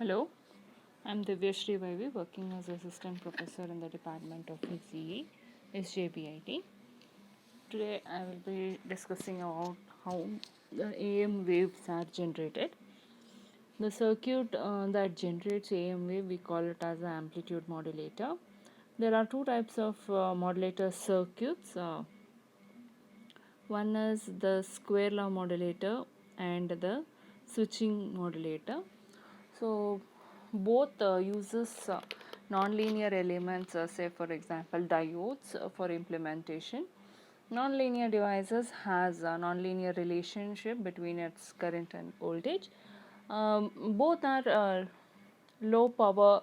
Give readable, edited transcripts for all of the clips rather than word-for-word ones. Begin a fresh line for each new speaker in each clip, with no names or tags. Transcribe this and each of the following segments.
Hello, I'm Divyashri Vavi, working as Assistant Professor in the Department of PCE, SJBIT. Today I will be discussing about how the AM waves are generated. The circuit that generates AM wave, we call it as an amplitude modulator. There are two types of modulator circuits. One is the square law modulator and the switching modulator. So both uses nonlinear elements, say for example diodes for implementation. Nonlinear devices has a nonlinear relationship between its current and voltage. Both are low power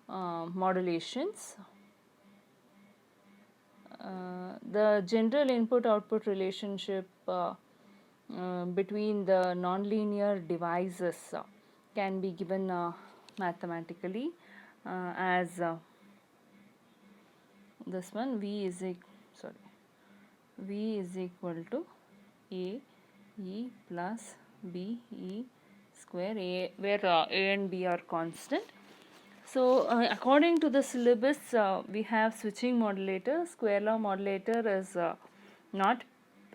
modulations. The general input output relationship between the nonlinear devices can be given mathematically as this one V is equal to A E plus B E square, A where A and B are constant. So according to the syllabus, we have switching modulator. Square law modulator is not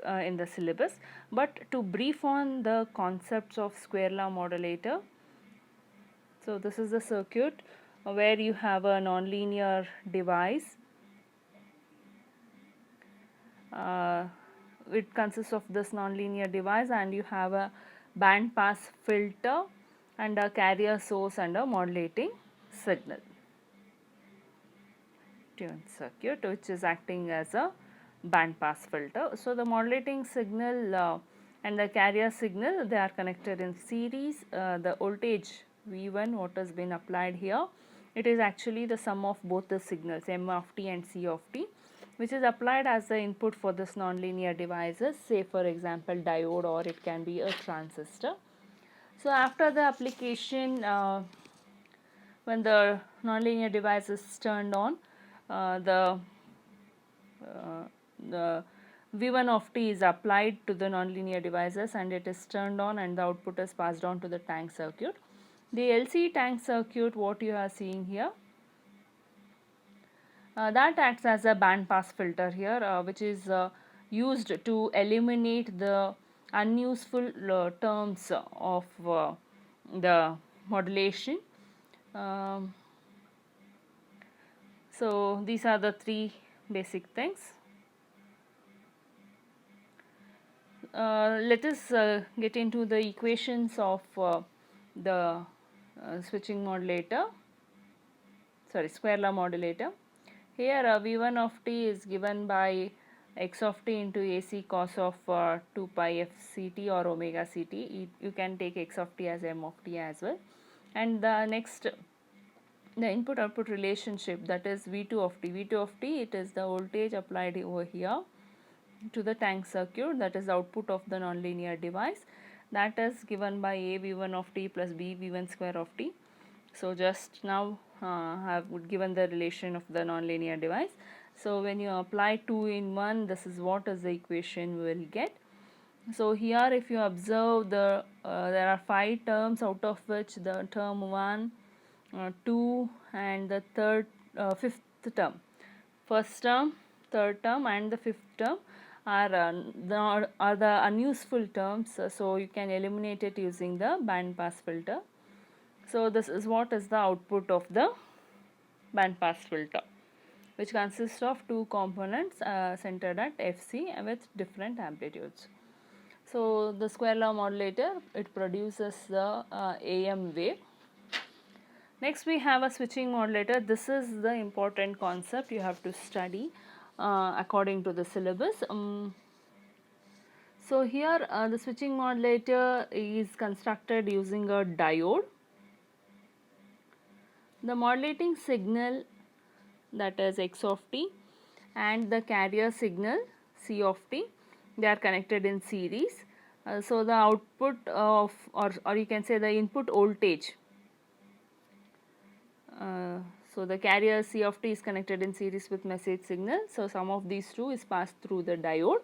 in the syllabus, but to brief on the concepts of square law modulator. So this is the circuit where you have a nonlinear device. It consists of this nonlinear device, and you have a band pass filter and a carrier source and a modulating signal. Tuned circuit which is acting as a band pass filter. So the modulating signal and the carrier signal, they are connected in series. The voltage V1 what has been applied here, it is actually the sum of both the signals M of t and C of t, which is applied as the input for this nonlinear devices, say for example diode, or it can be a transistor. So after the application, when the nonlinear device is turned on, the V1 of t is applied to the nonlinear devices and it is turned on, and the output is passed on to the tank circuit. The LC tank circuit what you are seeing here, that acts as a band pass filter here, which is used to eliminate the unuseful terms of the modulation. So these are the three basic things. Let us get into the equations of the switching modulator, square law modulator. Here V1 of t is given by x of t into AC cos of 2 pi f ct or omega ct. You can take x of t as m of t as well. And the next, the input output relationship, that is V2 of t. V2 of t, it is the voltage applied over here to the tank circuit, that is the output of the nonlinear device, that is given by A V1 of t plus B V1 square of t. So just now I have given the relation of the nonlinear device. So when you apply 2 in 1, this is what is the equation we will get. So here if you observe, there are 5 terms, out of which the term 1, 2 and the fifth term, first term, third term and the fifth term are the unuseful terms, so you can eliminate it using the band pass filter. So this is what is the output of the band pass filter, which consists of two components centered at Fc with different amplitudes. So the square law modulator, it produces the AM wave. Next we have a switching modulator. This is the important concept you have to study according to the syllabus. So here the switching modulator is constructed using a diode. The modulating signal, that is x of t, and the carrier signal C of t, they are connected in series. So the output of, or you can say the input voltage, so the carrier C of t is connected in series with message signal. So sum of these two is passed through the diode.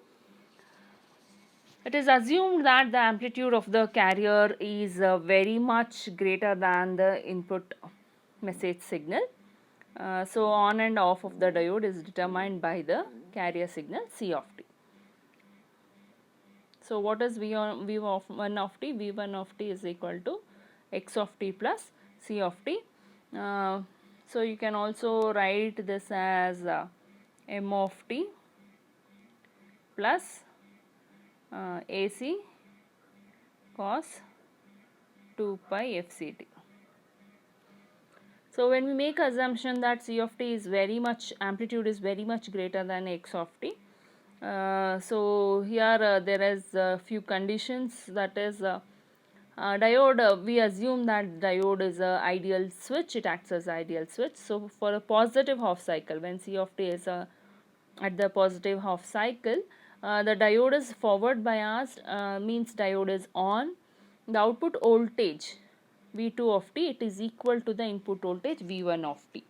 It is assumed that the amplitude of the carrier is very much greater than the input message signal. So on and off of the diode is determined by the carrier signal C of t. So what is V of 1 of t? V1 of t is equal to x of t plus C of t. So you can also write this as m of t plus AC cos 2 pi fct. So when we make assumption that C of t is very much, amplitude is very much greater than x of t, so here there is a few conditions, that is diode, we assume that diode is a ideal switch, it acts as ideal switch. So for a positive half cycle, when C of t is at the positive half cycle, the diode is forward biased, means diode is on. The output voltage V2 of t, it is equal to the input voltage V1 of t.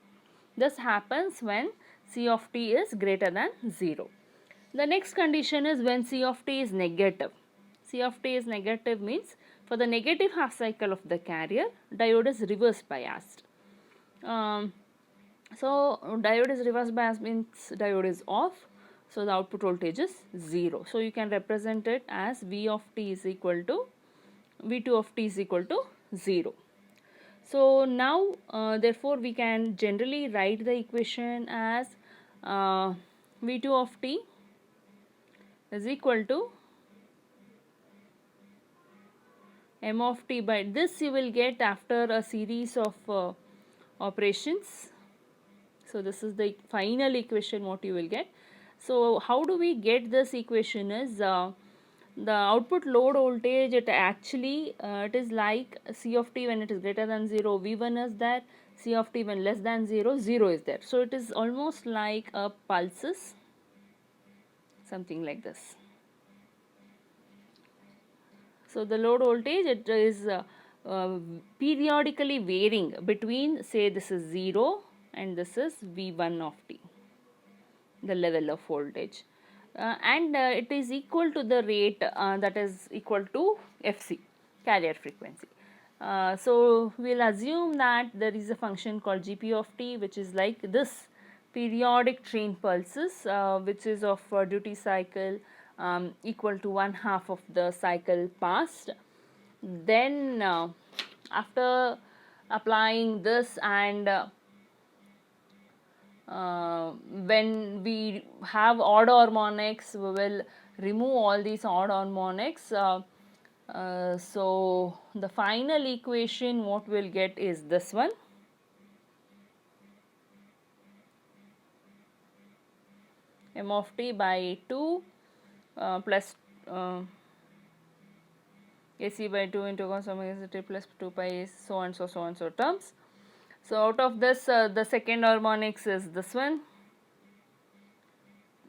This happens when C of t is greater than 0. The next condition is when C of t is negative. C of t is negative means for the negative half cycle of the carrier, diode is reverse biased. So diode is reverse biased means diode is off. So the output voltage is 0. So you can represent it as V of t is equal to V2 of t is equal to 0. So now therefore we can generally write the equation as V2 of t is equal to m of t by, this you will get after a series of operations. So this is the final equation what you will get. So how do we get this equation is the output load voltage, it actually it is like C of t when it is greater than 0, V1 is there, C of t when less than 0, 0 is there. So it is almost like a pulses, something like this. So the load voltage, it is periodically varying between, say this is 0 and this is V1 of t, the level of voltage. And it is equal to the rate that is equal to Fc, carrier frequency. So we'll assume that there is a function called Gp of t, which is like this periodic train pulses, which is of duty cycle equal to 1/2 of the cycle passed. Then after applying this and when we have odd harmonics, we will remove all these odd harmonics. So the final equation what we'll get is this one. M of t by 2 plus AC by 2 into cos omega t plus 2 pi so and so terms. So out of this the second harmonics is this one,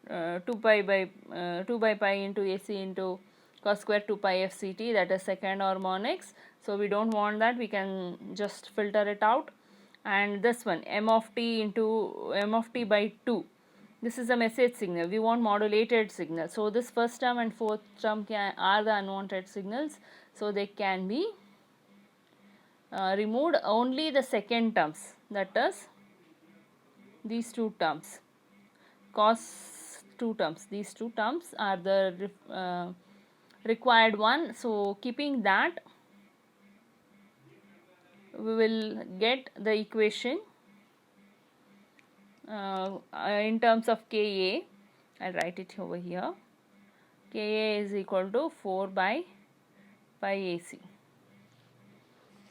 2 by pi into AC into cos square 2 pi fct, that is second harmonics. So we don't want that, we can just filter it out. And this one m of t into m of t by 2, this is a message signal, we want modulated signal. So this first term and fourth term are the unwanted signals, so they can be removed. Only the second terms, that is these two terms, cos two terms, these two terms are the required one. So keeping that, we will get the equation in terms of Ka. I'll write it over here. Ka is equal to 4 by pi AC.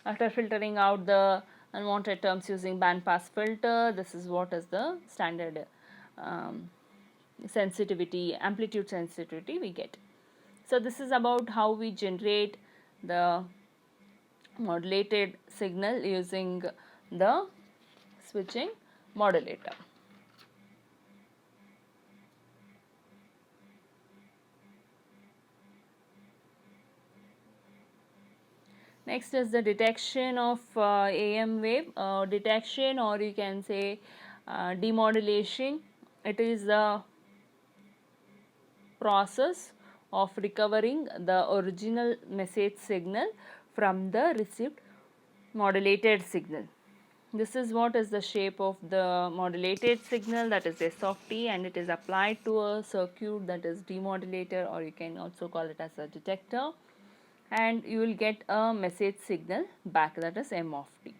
After filtering out the unwanted terms using band pass filter, this is what is the standard sensitivity, amplitude sensitivity we get. So this is about how we generate the modulated signal using the switching modulator. Next is the detection of AM wave, detection, or you can say demodulation. It is a process of recovering the original message signal from the received modulated signal. This is what is the shape of the modulated signal, that is S of t, and it is applied to a circuit that is demodulator, or you can also call it as a detector, and you will get a message signal back, that is M of t.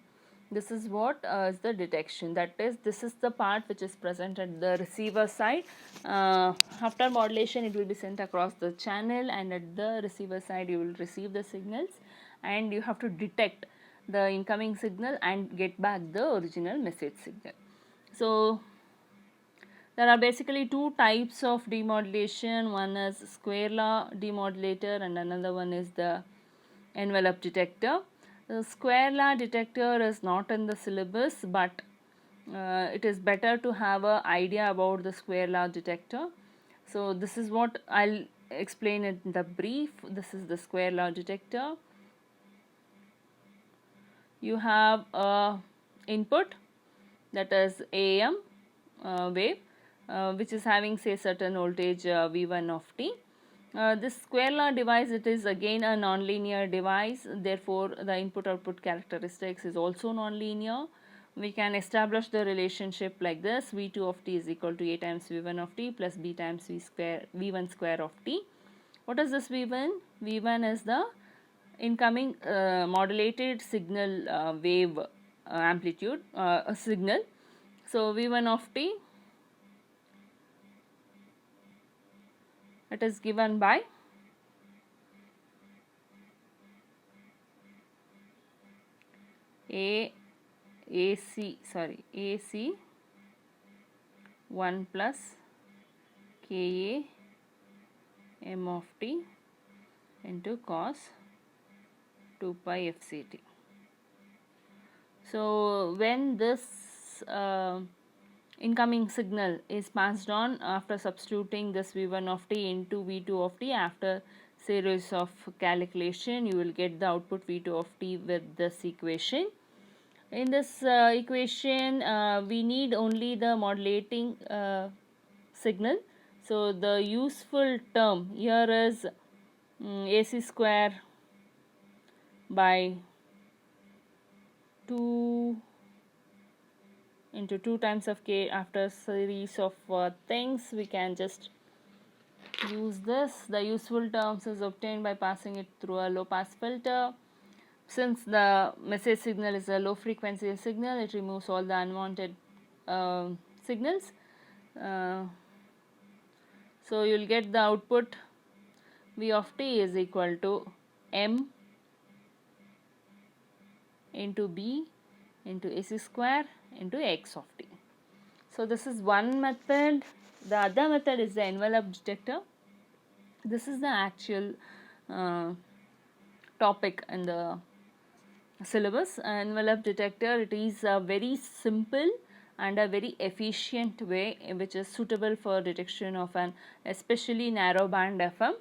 This is what is the detection, that is, this is the part which is present at the receiver side. After modulation it will be sent across the channel, and at the receiver side you will receive the signals, and you have to detect the incoming signal and get back the original message signal. So there are basically two types of demodulation. One is square law demodulator and another one is the envelope detector. The square law detector is not in the syllabus, but it is better to have an idea about the square law detector. So this is what I'll explain in the brief. This is the square law detector. You have a input, that is AM wave, which is having say certain voltage V1 of t. This square law device, it is again a nonlinear device, therefore the input output characteristics is also nonlinear. We can establish the relationship like this: V2 of t is equal to A times V1 of t plus B times V1 square of t. What is this V1? V1 is the incoming modulated signal wave amplitude signal. So V1 of t, it is given by AC 1 plus Ka M of t into cos 2 pi fct. So when this incoming signal is passed on after substituting this V1 of t into V2 of t, after series of calculation you will get the output V2 of t with this equation. In this equation we need only the modulating signal. So the useful term here is AC square by 2 into 2 times of k. After series of things we can just use this. The useful terms is obtained by passing it through a low pass filter. Since the message signal is a low frequency signal, it removes all the unwanted signals. So you will get the output V of t is equal to M into B into AC square into X of t. So this is one method. The other method is the envelope detector. This is the actual topic in the syllabus. Envelope detector, it is a very simple and a very efficient way which is suitable for detection of an especially narrow band FM.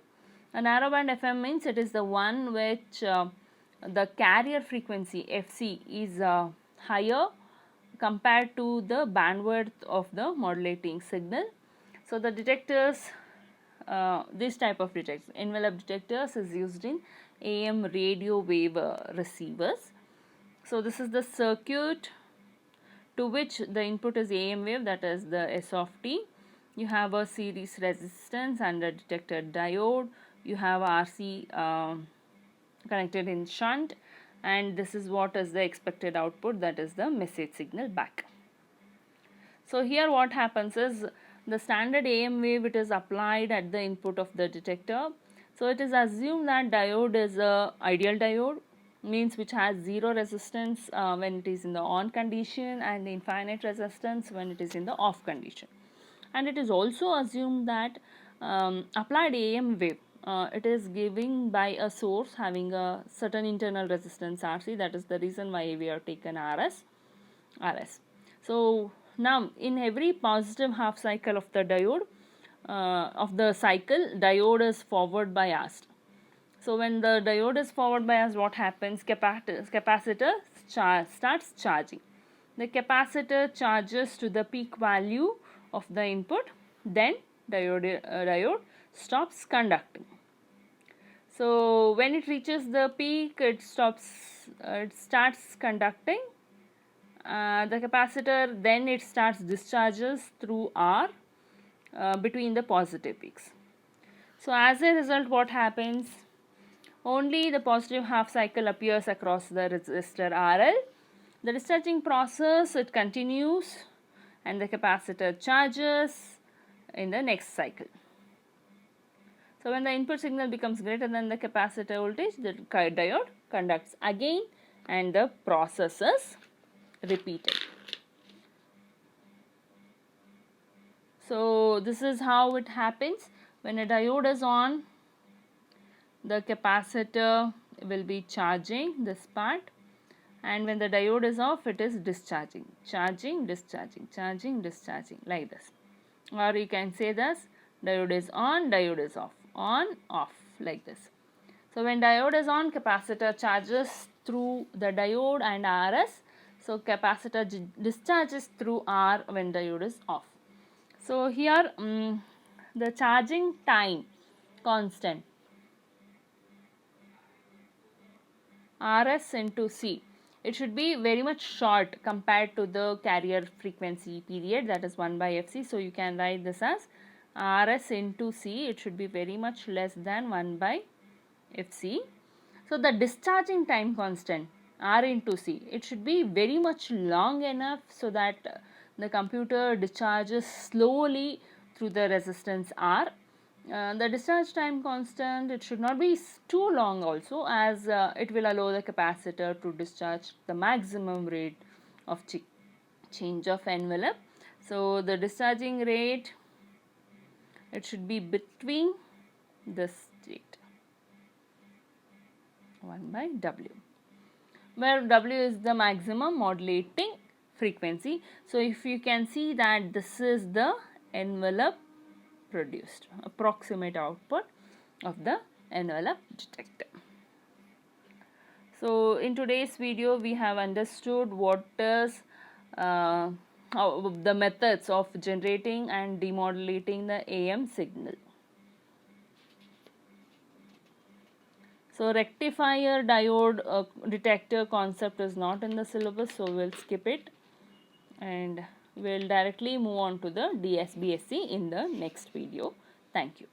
A narrow band FM means it is the one which the carrier frequency FC is higher compared to the bandwidth of the modulating signal. So the detectors, this type of detectors, envelope detectors, is used in AM radio wave receivers. So this is the circuit to which the input is AM wave, that is the S of t. You have a series resistance and a detector diode. You have RC connected in shunt, and this is what is the expected output, that is the message signal back. So here what happens is the standard AM wave, it is applied at the input of the detector. So it is assumed that diode is a ideal diode, means which has zero resistance when it is in the on condition and infinite resistance when it is in the off condition. And it is also assumed that applied AM wave, it is giving by a source having a certain internal resistance RC. That is the reason why we have taken RS. So now in every positive half cycle of the diode, diode is forward biased. So when the diode is forward biased, what happens? Capacitor starts charging. The capacitor charges to the peak value of the input, then diode stops conducting. So when it reaches the peak, it starts conducting the capacitor, then it starts discharges through R between the positive peaks. So as a result, what happens? Only the positive half cycle appears across the resistor RL. The discharging process, it continues and the capacitor charges in the next cycle. So when the input signal becomes greater than the capacitor voltage, the diode conducts again and the process is repeated. So this is how it happens. When a diode is on, the capacitor will be charging this part, and when the diode is off, it is discharging, charging, discharging, charging, discharging, like this. Or you can say this: diode is on, diode is off, on, off, like this. So when diode is on, capacitor charges through the diode and RS. So capacitor discharges through R when diode is off. So here the charging time constant Rs into C, it should be very much short compared to the carrier frequency period, that is 1 by Fc. So you can write this as Rs into C, it should be very much less than 1 by Fc. So the discharging time constant R into C, it should be very much long enough so that the computer discharges slowly through the resistance R. The discharge time constant, it should not be too long also, as it will allow the capacitor to discharge the maximum rate of change of envelope. So the discharging rate, it should be between this state, 1 by W, where W is the maximum modulating frequency. So if you can see that this is the envelope produced, approximate output of the envelope detector. So in today's video we have understood what is the methods of generating and demodulating the AM signal. So rectifier diode detector concept is not in the syllabus, so we'll skip it and we'll directly move on to the DSBSC in the next video. Thank you.